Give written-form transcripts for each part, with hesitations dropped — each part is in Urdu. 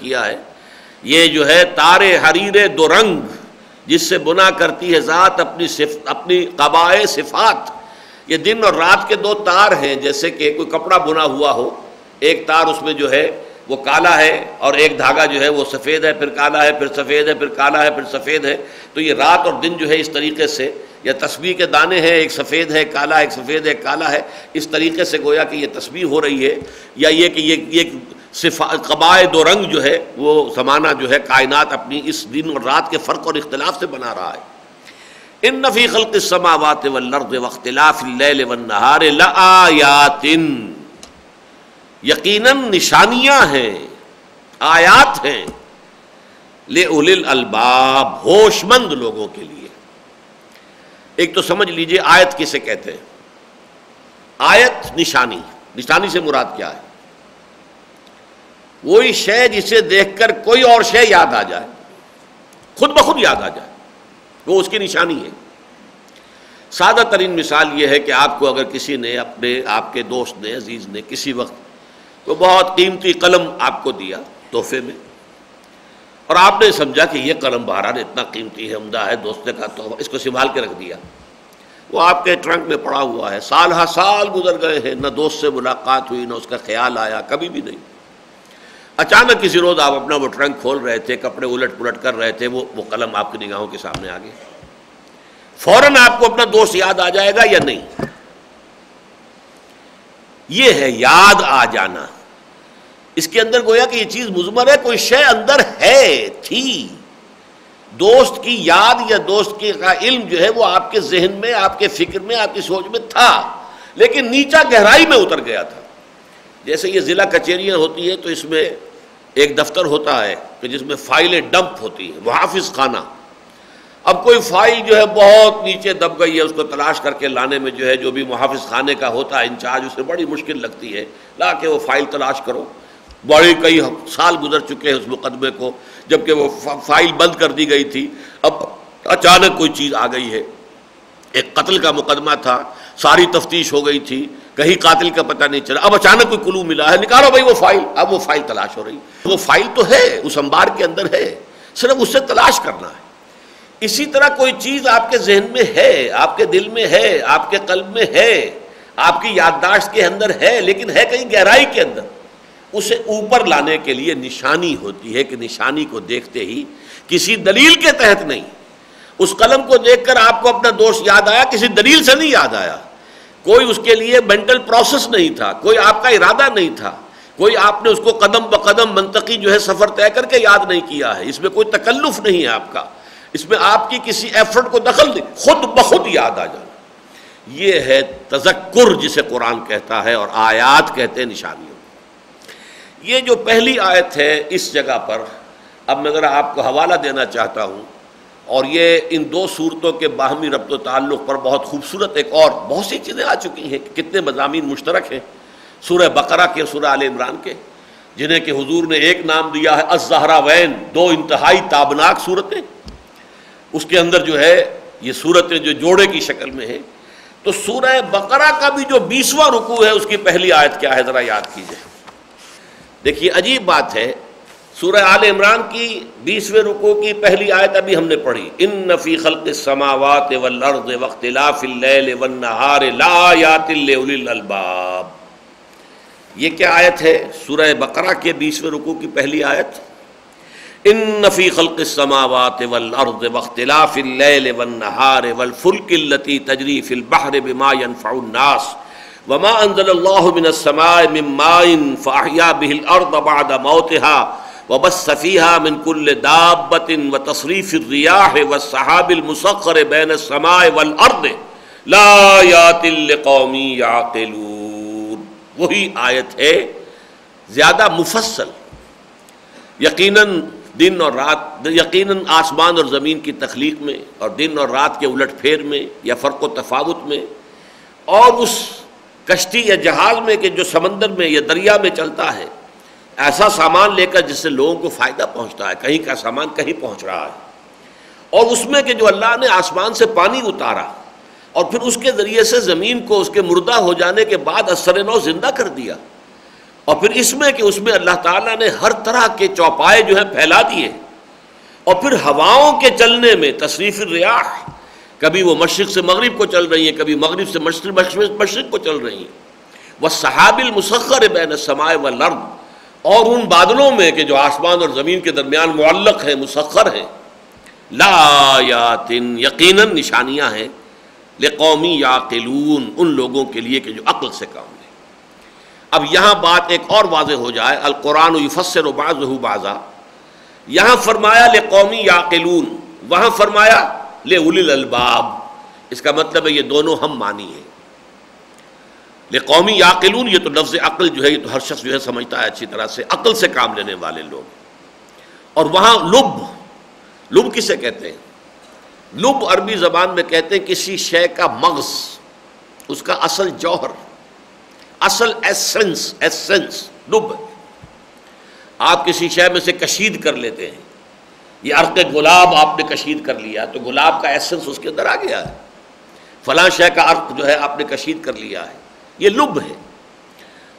کیا ہے، یہ جو ہے تار حریر دو رنگ جس سے بنا کرتی ہے ذات اپنی قبائے صفات. یہ دن اور رات کے دو تار ہیں، جیسے کہ کوئی کپڑا بنا ہوا ہو، ایک تار اس میں جو ہے وہ کالا ہے اور ایک دھاگا جو ہے وہ سفید ہے، پھر کالا ہے، پھر سفید ہے، پھر کالا ہے، پھر سفید ہے. تو یہ رات اور دن جو ہے اس طریقے سے، یا تسبیح کے دانے ہیں، ایک سفید ہے کالا، ایک سفید ہے کالا ہے، اس طریقے سے گویا کہ یہ تسبیح ہو رہی ہے. یا یہ کہ یہ قبائے دو رنگ جو ہے وہ زمانہ جو ہے کائنات اپنی اس دن اور رات کے فرق اور اختلاف سے بنا رہا ہے. ان فی خلق السماوات والارض واختلاف اللیل والنہار لآیات، یقیناً نشانیاں ہیں، آیات ہیں، لأولی الالباب، ہوش مند لوگوں کے لیے. ایک تو سمجھ لیجئے آیت کسے کہتے ہیں. آیت نشانی، نشانی سے مراد کیا ہے؟ وہی شے جسے دیکھ کر کوئی اور شے یاد آ جائے، خود بخود یاد آ جائے، وہ اس کی نشانی ہے. سادہ ترین مثال یہ ہے کہ آپ کو اگر کسی نے آپ کے دوست نے، عزیز نے کسی وقت تو بہت قیمتی قلم آپ کو دیا تحفے میں، اور آپ نے سمجھا کہ یہ قلم بہرحال اتنا قیمتی ہے، عمدہ ہے، دوست کا تحفہ، اس کو سنبھال کے رکھ دیا. وہ آپ کے ٹرنک میں پڑا ہوا ہے، سال ہا سال گزر گئے ہیں، نہ دوست سے ملاقات ہوئی، نہ اس کا خیال آیا، کبھی بھی نہیں. اچانک کسی روز آپ اپنا وہ ٹرنک کھول رہے تھے، کپڑے الٹ پلٹ کر رہے تھے، وہ قلم آپ کی نگاہوں کے سامنے آ گیا. فوراً آپ کو اپنا دوست یاد آ جائے گا یا نہیں؟ یہ ہے یاد آ جانا. اس کے اندر گویا کہ یہ چیز مضمر ہے، کوئی شے اندر ہے، تھی. دوست کی یاد یا دوست کا علم جو ہے وہ آپ کے ذہن میں، آپ کے فکر میں، آپ کی سوچ میں تھا، لیکن نیچا گہرائی میں اتر گیا تھا. جیسے یہ ضلع کچہریاں ہوتی ہیں تو اس میں ایک دفتر ہوتا ہے کہ جس میں فائلیں ڈمپ ہوتی ہیں، محافظ خانہ. اب کوئی فائل جو ہے بہت نیچے دب گئی ہے، اس کو تلاش کر کے لانے میں جو ہے جو بھی محافظ خانے کا ہوتا ہے انچارج، اسے بڑی مشکل لگتی ہے، لا کے وہ فائل تلاش کرو. بڑے کئی سال گزر چکے ہیں اس مقدمے کو، جبکہ وہ فائل بند کر دی گئی تھی. اب اچانک کوئی چیز آ گئی ہے، ایک قتل کا مقدمہ تھا، ساری تفتیش ہو گئی تھی، کہیں قاتل کا پتہ نہیں چلا، اب اچانک کوئی کلو ملا ہے، نکالو بھائی وہ فائل. اب وہ فائل تلاش ہو رہی، وہ فائل تو ہے، اس انبار کے اندر ہے، صرف اس سے تلاش کرنا ہے. اسی طرح کوئی چیز آپ کے ذہن میں ہے، آپ کے دل میں ہے، آپ کے قلب میں ہے، آپ کی یادداشت کے اندر ہے، لیکن ہے کہیں گہرائی کے اندر. اسے اوپر لانے کے لیے نشانی ہوتی ہے کہ نشانی کو دیکھتے ہی، کسی دلیل کے تحت نہیں. اس قلم کو دیکھ کر آپ کو اپنا دوست یاد آیا، کسی دلیل سے نہیں یاد آیا، کوئی اس کے لیے مینٹل پروسیس نہیں تھا، کوئی آپ کا ارادہ نہیں تھا، کوئی آپ نے اس کو قدم بقدم منطقی جو ہے سفر طے کر کے یاد نہیں کیا ہے. اس میں کوئی تکلف نہیں ہے آپ کا، اس میں آپ کی کسی ایفرٹ کو دخل نہیں، خود بخود یاد آ جانا. یہ ہے تذکر جسے قرآن کہتا ہے، اور آیات کہتے ہیں نشانیوں. یہ جو پہلی آیت ہے اس جگہ پر، اب میں ذرا آپ کو حوالہ دینا چاہتا ہوں، اور یہ ان دو صورتوں کے باہمی ربط و تعلق پر بہت خوبصورت ایک اور بہت سی چیزیں آ چکی ہیں، کتنے مضامین مشترک ہیں سورہ بقرہ کے، سورہ آل عمران کے، جنہیں کہ حضور نے ایک نام دیا ہے الزہراوین، دو انتہائی تابناک صورتیں. اس کے اندر جو ہے یہ صورتیں جو جوڑے کی شکل میں ہیں. تو سورہ بقرہ کا بھی جو 20واں رکوع ہے اس کی پہلی آیت کیا ہے ذرا یاد کیجئے. دیکھیے عجیب بات ہے، سورہ آل عمران کی 20ویں رکوع کی پہلی آیت ابھی ہم نے پڑھی، ان فی خلق السماوات والارض واختلاف اللیل والنہار لآیات لأولی الالباب. یہ کیا آیت ہے؟ سورہ بقرہ کے 20ویں رکوع کی پہلی آیت، ان فی خلق السماوات والارض واختلاف اللیل والنہار والفلک التی تجری فی البحر بما ینفع الناس وما انزل اللہ من السماء من ماء فاحیا به الارض بعد موتها وبث فیہا من کل دابۃ وتصریف الریاح والسحاب المسخر بین السماء والارض لآیات لقوم یعقلون. وہی آیت ہے زیادہ مفصل. یقیناً دن اور رات، یقیناً آسمان اور زمین کی تخلیق میں اور دن اور رات کے الٹ پھیر میں یا فرق و تفاوت میں، اور اس کشتی یا جہاز میں کہ جو سمندر میں یا دریا میں چلتا ہے، ایسا سامان لے کر جس سے لوگوں کو فائدہ پہنچتا ہے، کہیں کا سامان کہیں پہنچ رہا ہے، اور اس میں کہ جو اللہ نے آسمان سے پانی اتارا اور پھر اس کے ذریعے سے زمین کو اس کے مردہ ہو جانے کے بعد اثر نو زندہ کر دیا، اور پھر اس میں کہ اس میں اللہ تعالیٰ نے ہر طرح کے چوپائے جو ہیں پھیلا دیے، اور پھر ہواؤں کے چلنے میں تصریف الریاح، کبھی وہ مشرق سے مغرب کو چل رہی ہیں، کبھی مغرب سے مشرق کو چل رہی ہیں، والسحاب المسخر بین السماء والارض، اور ان بادلوں میں کہ جو آسمان اور زمین کے درمیان معلق ہیں، مسخر ہیں، لآیات یقیناً نشانیاں ہیں، لقوم یعقلون ان لوگوں کے لیے کہ جو عقل سے کام لیں۔ اب یہاں بات ایک اور واضح ہو جائے، القرآن یفسر بعضہ بعضا، یہاں فرمایا لقوم یعقلون، وہاں فرمایا لأولی الالباب، اس کا مطلب ہے یہ دونوں ہم معنی ہیں۔ لقوم یعقلون یہ تو لفظ عقل جو ہے یہ تو ہر شخص جو ہے سمجھتا ہے اچھی طرح سے، عقل سے کام لینے والے لوگ۔ اور وہاں لب کسے کہتے ہیں؟ لب عربی زبان میں کہتے ہیں کسی شے کا مغز، اس کا اصل جوہر، اصل ایسنس لب۔ آپ کسی شے میں سے کشید کر لیتے ہیں، یہ عرق گلاب آپ نے کشید کر لیا تو گلاب کا ایسنس اس کے اندر آ گیا ہے، فلاں شے کا عرق جو ہے آپ نے کشید کر لیا ہے، یہ لب ہے۔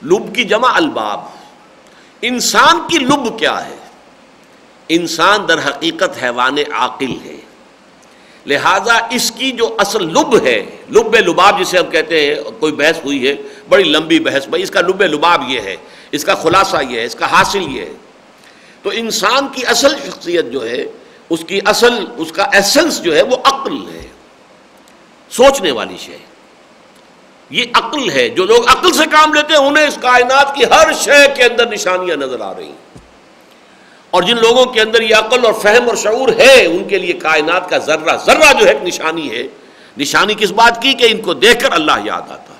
لب کی جمع الباب۔ انسان کی لب کیا ہے؟ انسان در حقیقت حیوان عاقل ہے، لہذا اس کی جو اصل لب ہے، لب لباب جسے ہم کہتے ہیں، کوئی بحث ہوئی ہے بڑی لمبی بحث، بھائی اس کا لب لباب یہ ہے، اس کا خلاصہ یہ ہے، اس کا حاصل یہ ہے۔ تو انسان کی اصل شخصیت جو ہے، اس کی اصل، اس کا ایسنس جو ہے وہ عقل ہے، سوچنے والی شے، یہ عقل ہے۔ جو لوگ عقل سے کام لیتے ہیں انہیں اس کائنات کی ہر شے کے اندر نشانیاں نظر آ رہی ہیں، اور جن لوگوں کے اندر یہ عقل اور فہم اور شعور ہے ان کے لیے کائنات کا ذرہ ذرہ جو ہے ایک نشانی ہے۔ نشانی کس بات کی؟ کہ ان کو دیکھ کر اللہ یاد آتا۔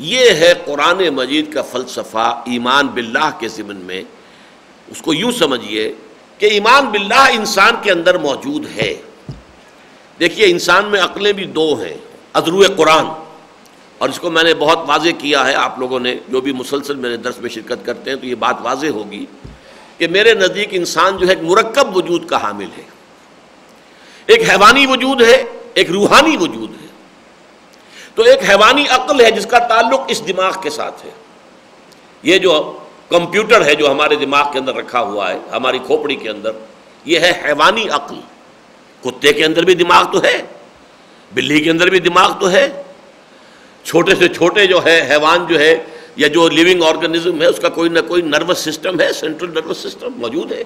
یہ ہے قرآن مجید کا فلسفہ ایمان باللہ کے ضمن میں۔ اس کو یوں سمجھیے کہ ایمان باللہ انسان کے اندر موجود ہے۔ دیکھیے انسان میں عقلیں بھی دو ہیں، اذرو قرآن، اور اس کو میں نے بہت واضح کیا ہے، آپ لوگوں نے جو بھی مسلسل میرے درس میں شرکت کرتے ہیں تو یہ بات واضح ہوگی کہ میرے نزدیک انسان جو ہے ایک مرکب وجود کا حامل ہے، ایک حیوانی وجود ہے، ایک روحانی وجود ہے۔ تو ایک حیوانی عقل ہے جس کا تعلق اس دماغ کے ساتھ ہے، یہ جو کمپیوٹر ہے جو ہمارے دماغ کے اندر رکھا ہوا ہے، ہماری کھوپڑی کے اندر، یہ ہے حیوانی عقل۔ کتے کے اندر بھی دماغ تو ہے، بلی کے اندر بھی دماغ تو ہے، چھوٹے سے چھوٹے جو ہے حیوان جو ہے یا جو لیونگ آرگنزم ہے اس کا کوئی نہ کوئی نروس سسٹم ہے، سینٹرل نروس سسٹم موجود ہے۔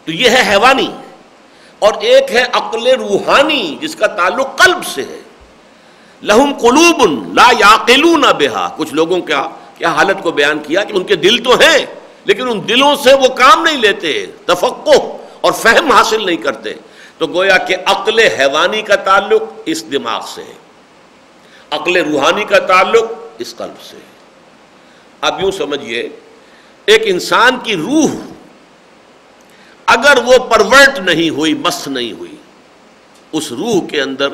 تو یہ ہے حیوانی، اور ایک ہے عقل روحانی جس کا تعلق قلب سے ہے۔ لہم قلوب لا یعقلون بہا، کچھ لوگوں کا کیا حالت کو بیان کیا کہ ان کے دل تو ہیں لیکن ان دلوں سے وہ کام نہیں لیتے، تفقہ اور فہم حاصل نہیں کرتے۔ تو گویا کہ عقل حیوانی کا تعلق اس دماغ سے ہے، عقل روحانی کا تعلق اس قلب سے ہے۔ اب یوں سمجھیے ایک انسان کی روح اگر وہ پرورٹ نہیں ہوئی، مس نہیں ہوئی، اس روح کے اندر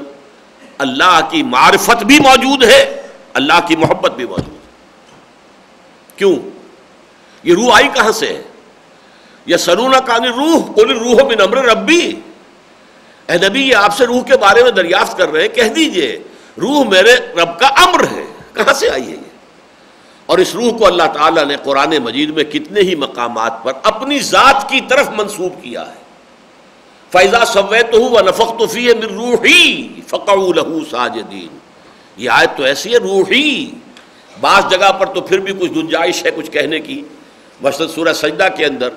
اللہ کی معرفت بھی موجود ہے، اللہ کی محبت بھی موجود ہے۔ کیوں؟ یہ روح آئی کہاں سے ہے؟ یسألونک عن الروح قل الروح من امر ربی، اے نبی یہ آپ سے روح کے بارے میں دریافت کر رہے ہیں، کہہ دیجئے روح میرے رب کا امر ہے۔ کہاں سے آئی ہے یہ؟ اور اس روح کو اللہ تعالیٰ نے قرآن مجید میں کتنے ہی مقامات پر اپنی ذات کی طرف منسوب کیا ہے۔ فَإِذَا سَوَّيْتُهُ وَنَفَخْتُ فِيهِ مِن رُوحِي فَقَعُوا لَهُ سَاجِدِينَ، یہ آیت تو ایسی ہے روحی، بعض جگہ پر تو پھر بھی کچھ گنجائش ہے کچھ کہنے کی، مثلا سورہ سجدہ کے اندر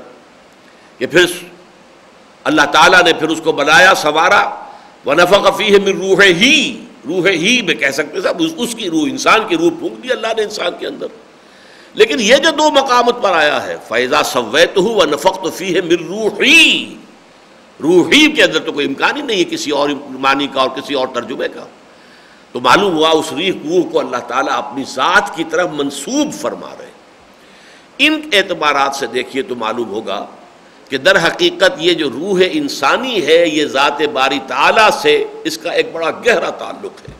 کہ پھر اللہ تعالیٰ نے پھر اس کو بنایا سنوارا، وَنَفَخَ فِيهِ مِن رُوحِهِ، روح ہی میں کہہ سکتے صاحب، اس کی روح، انسان کی روح پھونک دی اللہ نے انسان کے اندر۔ لیکن یہ جو دو مقامات پر آیا ہے فَإِذَا سَوَّيْتُهُ وَنَفَخْتُ فِيهِ مِن رُوحِي، روحی کے اندر تو کوئی امکان ہی نہیں ہے کسی اور معنی کا اور کسی اور ترجمے کا۔ تو معلوم ہوا اس روح کو اللہ تعالیٰ اپنی ذات کی طرف منسوب فرما رہے ہیں۔ ان اعتبارات سے دیکھیے تو معلوم ہوگا کہ در حقیقت یہ جو روح انسانی ہے یہ ذات باری تعالیٰ سے اس کا ایک بڑا گہرا تعلق ہے۔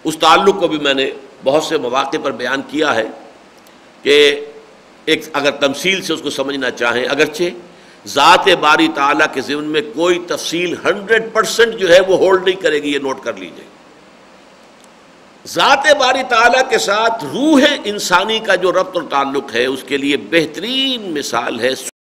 اس تعلق کو بھی میں نے بہت سے مواقع پر بیان کیا ہے کہ ایک اگر تمثیل سے اس کو سمجھنا چاہیں، اگرچہ ذات باری تعالیٰ کے ضمن میں کوئی تفصیل 100% جو ہے وہ ہولڈ نہیں کرے گی، یہ نوٹ کر لیجئے۔ ذات باری تعالیٰ کے ساتھ روح انسانی کا جو ربط اور تعلق ہے، اس کے لیے بہترین مثال ہے